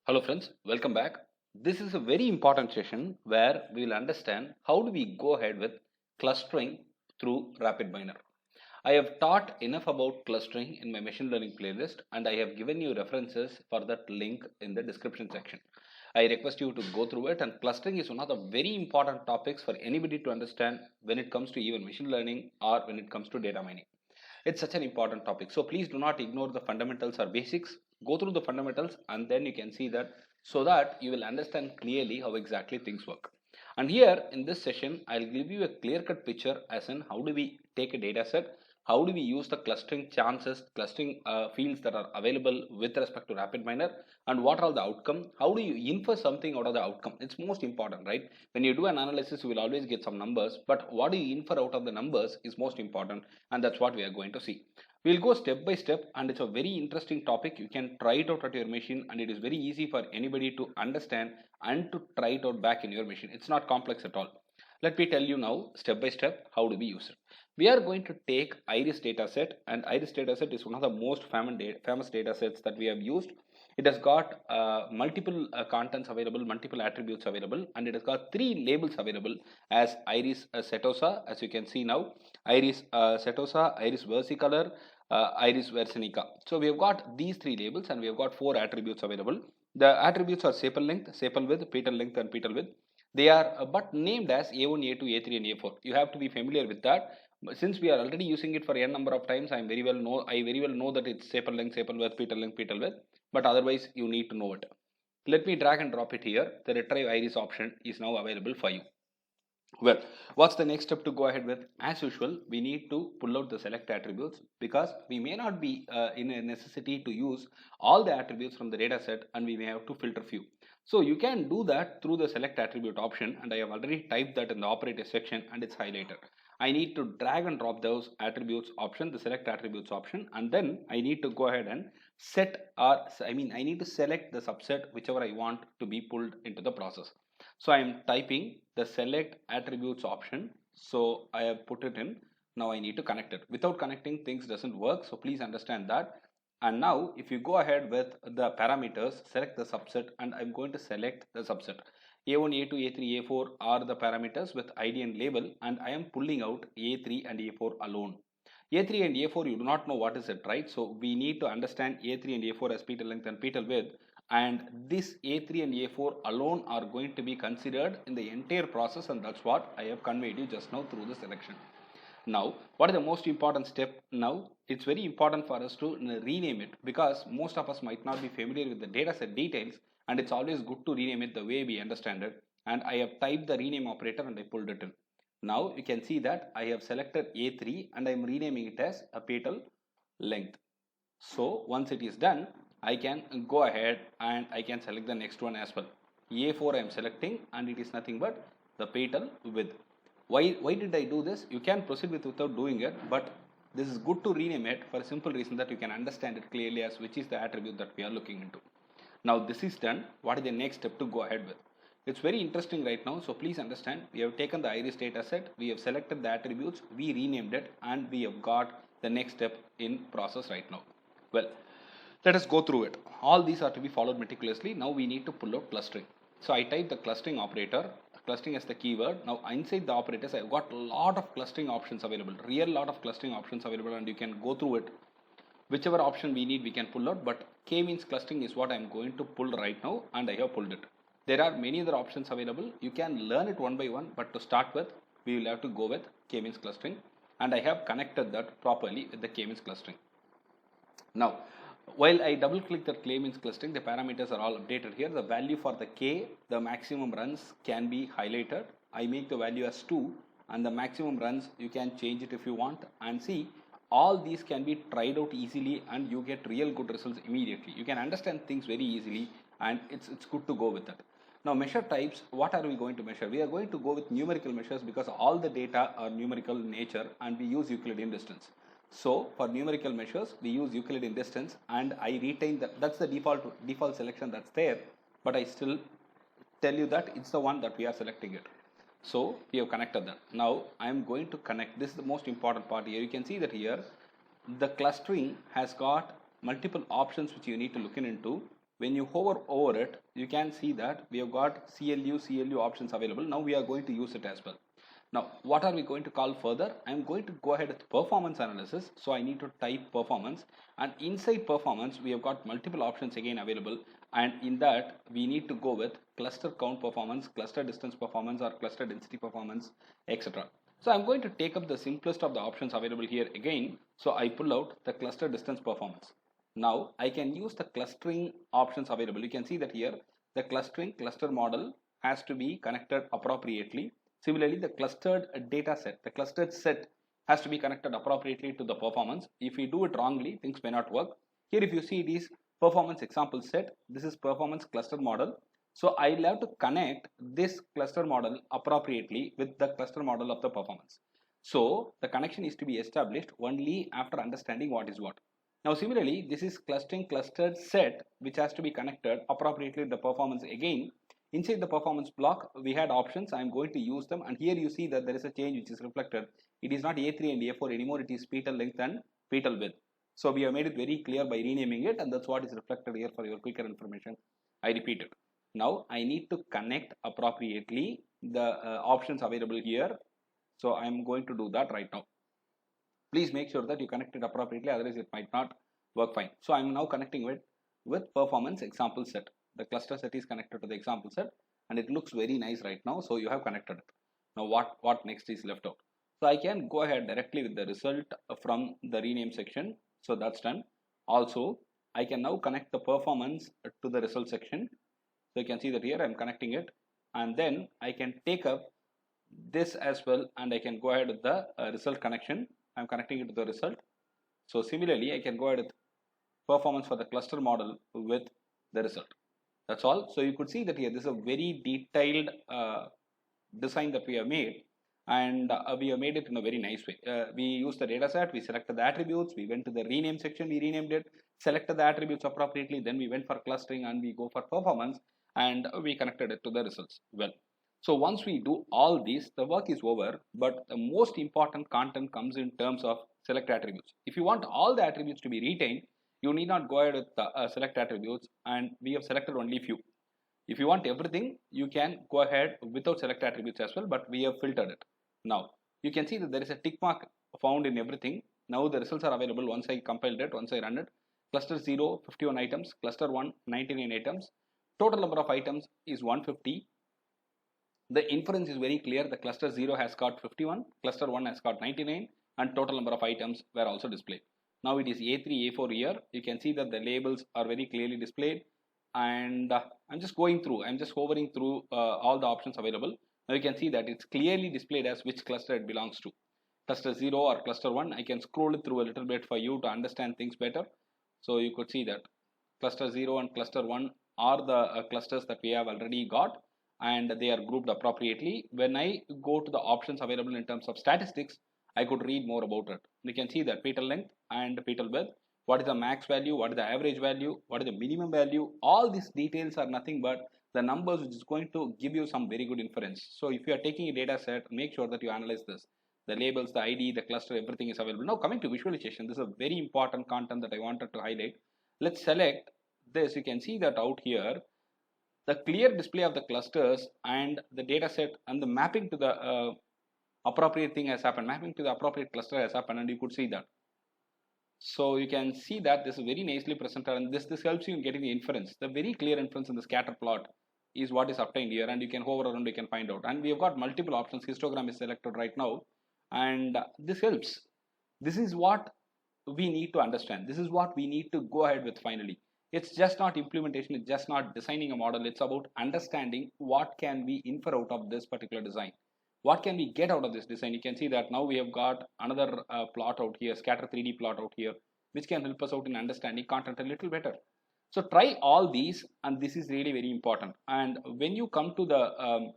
Hello friends, welcome back. This is a very important session where we will understand how do we go ahead with clustering through RapidMiner. I have taught enough about clustering in my machine learning playlist and I have given you references for that link in the description section. I request you to go through it, and clustering is one of the very important topics for anybody to understand when it comes to even machine learning or when it comes to data mining. It's such an important topic. So please do not ignore the fundamentals or basics. Go through the fundamentals and then you can see that so that you will understand clearly how exactly things work. And here in this session, I'll give you a clear cut picture as in how do we take a data set, how do we use the clustering chances, clustering fields that are available with respect to RapidMiner, and what are the outcome, how do you infer something out of the outcome. It's most important, right? When you do an analysis, you will always get some numbers, but what do you infer out of the numbers is most important, and that's what we are going to see. We'll go step by step, and it's a very interesting topic. You can try it out at your machine, and it is very easy for anybody to understand and to try it out back in your machine. It's not complex at all. Let me tell you now step by step how do we use it. We are going to take iris dataset, and iris dataset is one of the most famous data sets that we have used. It has got multiple contents available, multiple attributes available, and it has got three labels available as iris setosa, as you can see now, iris setosa, iris versicolor, iris versinica. So we have got these three labels and we have got four attributes available. The attributes are sepal length, sepal width, petal length, and petal width. They are but named as A1, A2, A3, and A4. You have to be familiar with that. Since we are already using it for n number of times, I very well know that it's sepal length, sepal width, petal length, petal width. But otherwise, you need to know it. Let me drag and drop it here. The retrieve iris option is now available for you. Well, what's the next step to go ahead with? As usual, we need to pull out the select attributes because we may not be in a necessity to use all the attributes from the data set, and we may have to filter few. So you can do that through the select attribute option, and I have already typed that in the operator section and it's highlighted. I need to drag and drop those attributes option, the select attributes option, and then I need to go ahead and set I need to select the subset whichever I want to be pulled into the process. So I am typing the select attributes option. So I have put it in. Now I need to connect it. Without connecting, things doesn't work. So please understand that. And now if you go ahead with the parameters, select the subset, and I'm going to select the subset. A1, A2, A3, A4 are the parameters with ID and label, and I am pulling out A3 and A4 alone. A3 and A4, you do not know what is it, right? So we need to understand A3 and A4 as petal length and petal width, and this A3 and A4 alone are going to be considered in the entire process, and that's what I have conveyed you just now through the selection. Now, what is the most important step now? It's very important for us to rename it because most of us might not be familiar with the dataset details, and it's always good to rename it the way we understand it. And I have typed the rename operator and I pulled it in. Now you can see that I have selected A3 and I am renaming it as a petal length. So once it is done, I can go ahead and I can select the next one as well. A4 I am selecting, and it is nothing but the petal width. Why did I do this? You can proceed without doing it, but this is good to rename it for a simple reason that you can understand it clearly as which is the attribute that we are looking into. Now this is done. What is the next step to go ahead with? It's very interesting right now, so please understand. We have taken the iris data set, we have selected the attributes, we renamed it, and we have got the next step in process right now. Well, let us go through it. All these are to be followed meticulously. Now we need to pull out clustering. So I type the clustering operator, clustering as the keyword. Now inside the operators, I've got a lot of clustering options available, real lot of clustering options available, and you can go through it. Whichever option we need, we can pull out, but k-means clustering is what I'm going to pull right now, and I have pulled it. There are many other options available. You can learn it one by one, but to start with, we will have to go with k-means clustering, and I have connected that properly with the k-means clustering. Now, while I double click the k-means clustering, the parameters are all updated here. The value for the k, the maximum runs can be highlighted. I make the value as 2, and the maximum runs you can change it if you want, and see all these can be tried out easily and you get real good results immediately. You can understand things very easily, and it's good to go with that. Now measure types, what are we going to measure? We are going to go with numerical measures because all the data are numerical in nature and we use Euclidean distance. So for numerical measures, we use Euclidean distance, and I retain that. That's the default selection that's there, but I still tell you that it's the one that we are selecting it. So we have connected that. Now I am going to connect. This is the most important part here. You can see that here the clustering has got multiple options which you need to look into. when you hover over it, you can see that we have got CLU options available. Now we are going to use it as well. Now, what are we going to call further? I'm going to go ahead with performance analysis. So I need to type performance, and inside performance, we have got multiple options again available. And in that, we need to go with cluster count performance, cluster distance performance, or cluster density performance, etc. So I'm going to take up the simplest of the options available here again. So I pull out the cluster distance performance. Now I can use the clustering options available. You can see that here the cluster model has to be connected appropriately. Similarly, the clustered data set, the clustered set has to be connected appropriately to the performance. If we do it wrongly, things may not work. Here, if you see this performance example set, this is performance cluster model. So I'll have to connect this cluster model appropriately with the cluster model of the performance. So the connection is to be established only after understanding what is what. Now similarly, this is clustering clustered set which has to be connected appropriately with the performance again. Inside the performance block, we had options. I am going to use them, and here you see that there is a change which is reflected. It is not A3 and A4 anymore, it is petal length and petal width. So we have made it very clear by renaming it, and that's what is reflected here for your quicker information. I repeat it. Now I need to connect appropriately the options available here. So I am going to do that right now. Please make sure that you connect it appropriately, otherwise it might not work fine. So I am now connecting with performance example set. The cluster set is connected to the example set, and it looks very nice right now. So you have connected it. Now what next is left out? So I can go ahead directly with the result from the rename section. So that's done. Also, I can now connect the performance to the result section. So you can see that here I'm connecting it, and then I can take up this as well, and I can go ahead with the result connection. I'm connecting it to the result. So similarly, I can go ahead with performance for the cluster model with the result. That's all. So you could see that here this is a very detailed design that we have made, and we have made it in a very nice way. We used the data set, we selected the attributes, we went to the rename section, we renamed it, selected the attributes appropriately, then we went for clustering and we go for performance, and we connected it to the results. Well, so once we do all these, the work is over, but the most important content comes in terms of select attributes. If you want all the attributes to be retained, you need not go ahead with select attributes, and we have selected only few. If you want everything, you can go ahead without select attributes as well, but we have filtered it. Now you can see that there is a tick mark found in everything. Now the results are available once I compiled it, once I run it. Cluster 0, 51 items, cluster 1, 99 items. Total number of items is 150. The inference is very clear. The cluster 0 has got 51, cluster 1 has got 99, and total number of items were also displayed. Now it is A3, A4 here. You can see that the labels are very clearly displayed, and I'm just going through, I'm just hovering through all the options available. Now you can see that it's clearly displayed as which cluster it belongs to. Cluster 0 or cluster 1, I can scroll it through a little bit for you to understand things better. So you could see that cluster 0 and cluster 1 are the clusters that we have already got, and they are grouped appropriately. When I go to the options available in terms of statistics, I could read more about it. You can see that petal length and petal width, what is the max value, what is the average value, what is the minimum value. All these details are nothing but the numbers which is going to give you some very good inference. So if you are taking a data set, make sure that you analyze this. The labels, the ID, the cluster, everything is available. Now coming to visualization, this is a very important content that I wanted to highlight. Let's select this. You can see that out here, the clear display of the clusters and the data set and the mapping to the appropriate thing has happened, mapping to the appropriate cluster has happened, and you could see that. So you can see that this is very nicely presented, and this helps you in getting the inference. The very clear inference in the scatter plot is what is obtained here, and you can hover around, you can find out. And we have got multiple options. Histogram is selected right now, and this helps. This is what we need to understand. This is what we need to go ahead with finally. It's just not implementation, it's just not designing a model. It's about understanding what can we infer out of this particular design. What can we get out of this design? You can see that now we have got another plot out here, scatter 3D plot out here, which can help us out in understanding content a little better. So try all these, and this is really very important. And when you come to the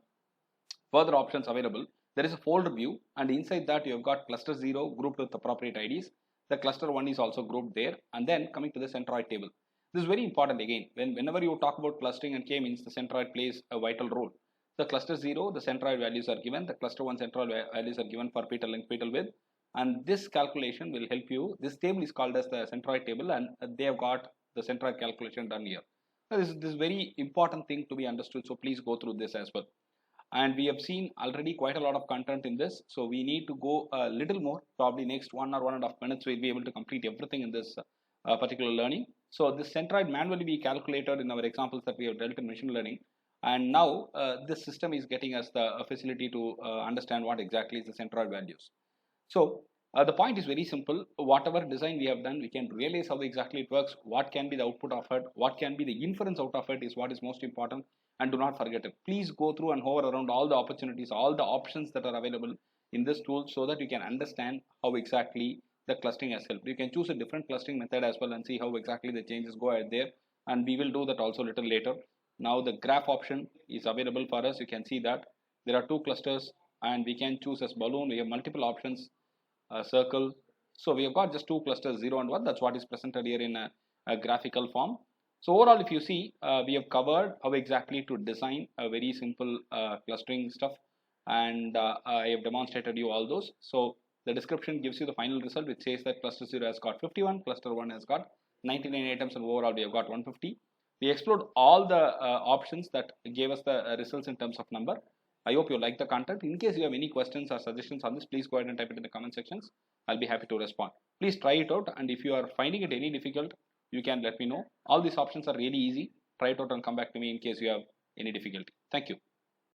further options available, there is a folder view, and inside that you have got cluster 0 grouped with appropriate IDs. The cluster 1 is also grouped there, and then coming to the centroid table. This is very important again. Whenever you talk about clustering and k-means, the centroid plays a vital role. The cluster 0, the centroid values are given. The cluster 1 centroid values are given for petal length, petal width. And this calculation will help you. This table is called as the centroid table, and they have got the centroid calculation done here. Now, this is very important thing to be understood, so please go through this as well. And we have seen already quite a lot of content in this, so we need to go a little more. Probably next 1 or 1.5 minutes we'll be able to complete everything in this particular learning. So this centroid manually we calculated in our examples that we have dealt in machine learning, and now this system is getting us the facility to understand what exactly is the centroid values. So the point is very simple. Whatever design we have done, we can realize how exactly it works, what can be the output of it, what can be the inference out of it is what is most important. And do not forget it. Please go through and hover around all the opportunities, all the options that are available in this tool, so that you can understand how exactly the clustering has helped. You can choose a different clustering method as well and see how exactly the changes go ahead there. And we will do that also a little later. Now the graph option is available for us. You can see that there are 2 clusters and we can choose as balloon. We have multiple options, circle. So we have got just 2 clusters, 0 and 1. That's what is presented here in a graphical form. So overall, if you see, we have covered how exactly to design a very simple clustering stuff, and I have demonstrated you all those. So the description gives you the final result, which says that cluster 0 has got 51, cluster 1 has got 99 items, and overall we have got 150. We explored all the options that gave us the results in terms of number. I hope you like the content. In case you have any questions or suggestions on this, please go ahead and type it in the comment sections. I'll be happy to respond. Please try it out, and if you are finding it any difficult, you can let me know. All these options are really easy. Try it out and come back to me in case you have any difficulty. Thank you.